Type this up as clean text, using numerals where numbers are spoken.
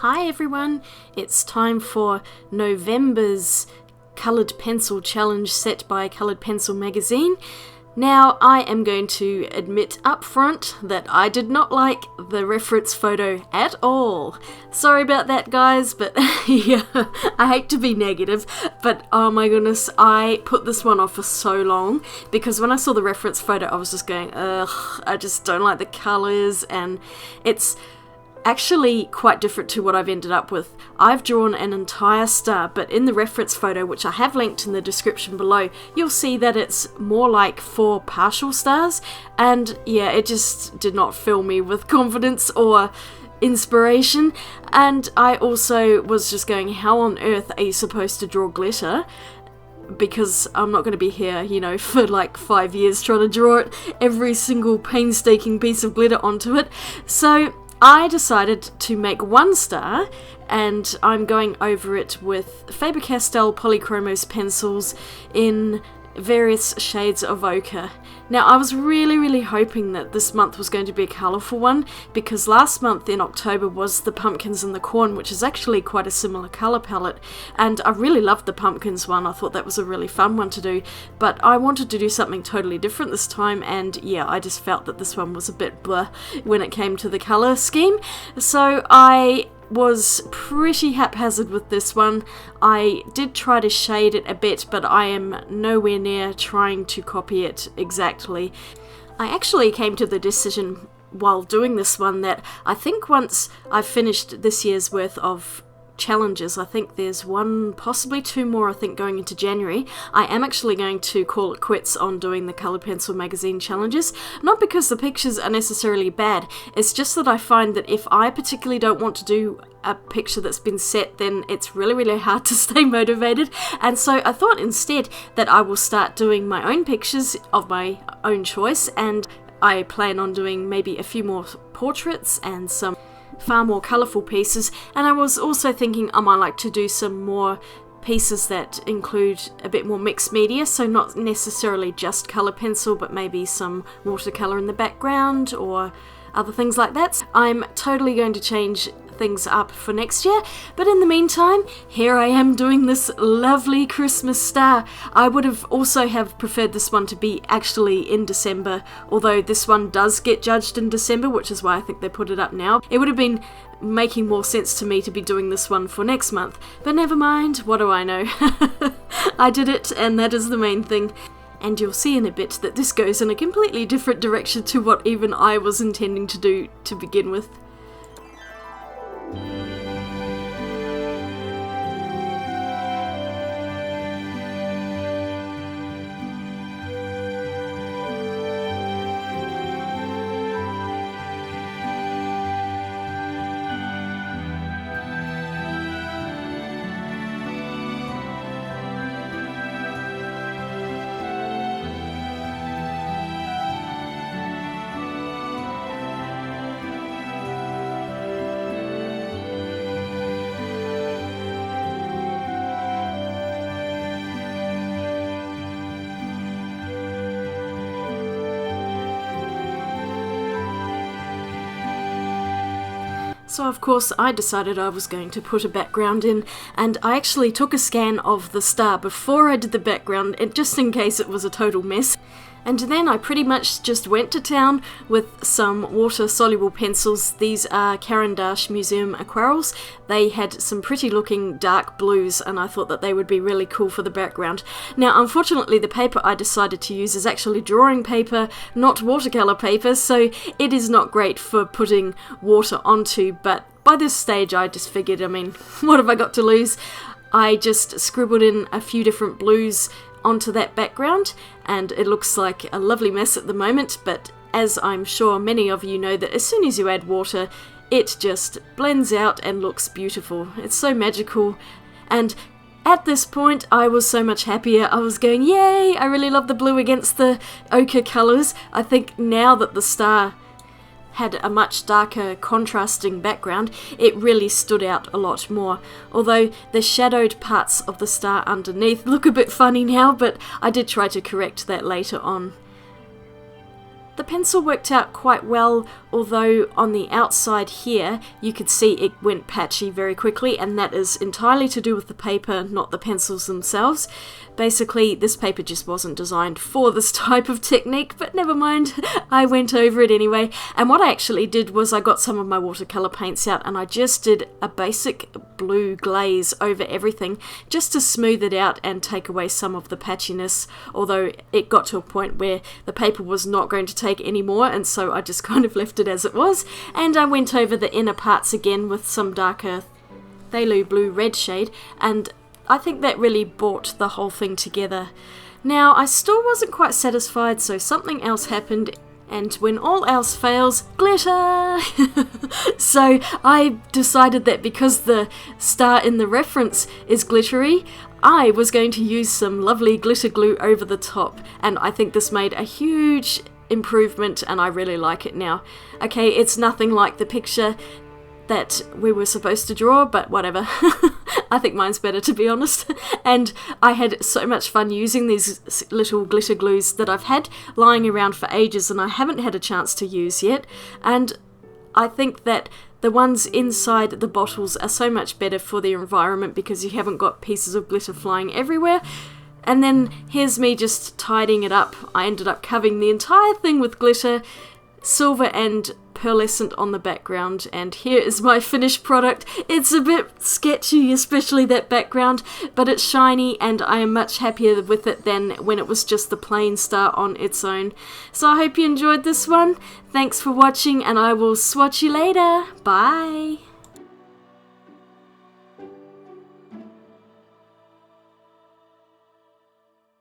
Hi everyone, it's time for November's Coloured Pencil Challenge set by Coloured Pencil magazine. Now, I am going to admit up front that I did not like the reference photo at all. Sorry about that, guys, but yeah, I hate to be negative, but oh my goodness, I put this one off for so long because when I saw the reference photo, I was just going, ugh, I just don't like the colours, and it's actually quite different to what I've ended up with. I've drawn an entire star, but in the reference photo, which I have linked in the description below, you'll see that it's more like 4 partial stars, and yeah, it just did not fill me with confidence or inspiration. And I also was just going, how on earth are you supposed to draw glitter? Because I'm not going to be here, for like 5 years trying to draw it, every single painstaking piece of glitter onto it. So I decided to make 1 star, and I'm going over it with Faber-Castell Polychromos pencils in various shades of ochre. Now, I was really hoping that this month was going to be a colourful one, because last month in October was the pumpkins and the corn, which is actually quite a similar colour palette, and I really loved the pumpkins one. I thought that was a really fun one to do, but I wanted to do something totally different this time, and yeah, I just felt that this one was a bit blah when it came to the colour scheme, so I was pretty haphazard with this one. I did try to shade it a bit, but I am nowhere near trying to copy it exactly. I actually came to the decision while doing this one that I think once I've finished this year's worth of challenges, I think there's 1, possibly 2 more, I think, going into January, I am actually going to call it quits on doing the Coloured Pencil magazine challenges. Not because the pictures are necessarily bad, it's just that I find that if I particularly don't want to do a picture that's been set, then it's really hard to stay motivated, and so I thought instead that I will start doing my own pictures of my own choice, and I plan on doing maybe a few more portraits and some far more colourful pieces. And I was also thinking I might like to do some more pieces that include a bit more mixed media, so not necessarily just colour pencil, but maybe some watercolour in the background or other things like that. I'm totally going to change things up for next year, but in the meantime, here I am doing this lovely Christmas star. I would have also have preferred this one to be actually in December, although this one does get judged in December, which is why I think they put it up now. It would have been making more sense to me to be doing this one for next month, but never mind, what do I know? I did it, and that is the main thing. And you'll see in a bit that this goes in a completely different direction to what even I was intending to do to begin with. So of course I decided I was going to put a background in, and I actually took a scan of the star before I did the background, just in case it was a total mess. And then I pretty much just went to town with some water-soluble pencils. These are Caran d'Ache Museum Aquarels. They had some pretty looking dark blues, and I thought that they would be really cool for the background. Now, unfortunately, the paper I decided to use is actually drawing paper, not watercolour paper, so it is not great for putting water onto, but by this stage I just figured, what have I got to lose? I just scribbled in a few different blues onto that background, and it looks like a lovely mess at the moment, but as I'm sure many of you know, that as soon as you add water, it just blends out and looks beautiful. It's so magical, and at this point I was so much happier. I was going, yay, I really love the blue against the ochre colours. I think now that the star had a much darker contrasting background, it really stood out a lot more. Although the shadowed parts of the star underneath look a bit funny now, but I did try to correct that later on. the pencil worked out quite well, although on the outside here you could see it went patchy very quickly, and that is entirely to do with the paper, not the pencils themselves. Basically, this paper just wasn't designed for this type of technique, but never mind, I went over it anyway. And what I actually did was I got some of my watercolour paints out and I just did a basic blue glaze over everything just to smooth it out and take away some of the patchiness, although it got to a point where the paper was not going to take any more, and so I just kind of left it as it was. And I went over the inner parts again with some darker phthalo blue red shade, and I think that really brought the whole thing together. Now, I still wasn't quite satisfied, so something else happened, and when all else fails, glitter! So I decided that because the star in the reference is glittery, I was going to use some lovely glitter glue over the top, and I think this made a huge improvement, and I really like it now. Okay, it's nothing like the picture that we were supposed to draw, but whatever. I think mine's better, to be honest. And I had so much fun using these little glitter glues that I've had lying around for ages and I haven't had a chance to use yet. And I think that the ones inside the bottles are so much better for the environment because you haven't got pieces of glitter flying everywhere. And then here's me just tidying it up. I ended up covering the entire thing with glitter, silver and pearlescent on the background, and here is my finished product. It's a bit sketchy, especially that background, but it's shiny and I am much happier with it than when it was just the plain star on its own. So I hope you enjoyed this one. Thanks for watching and I will swatch you later. Bye!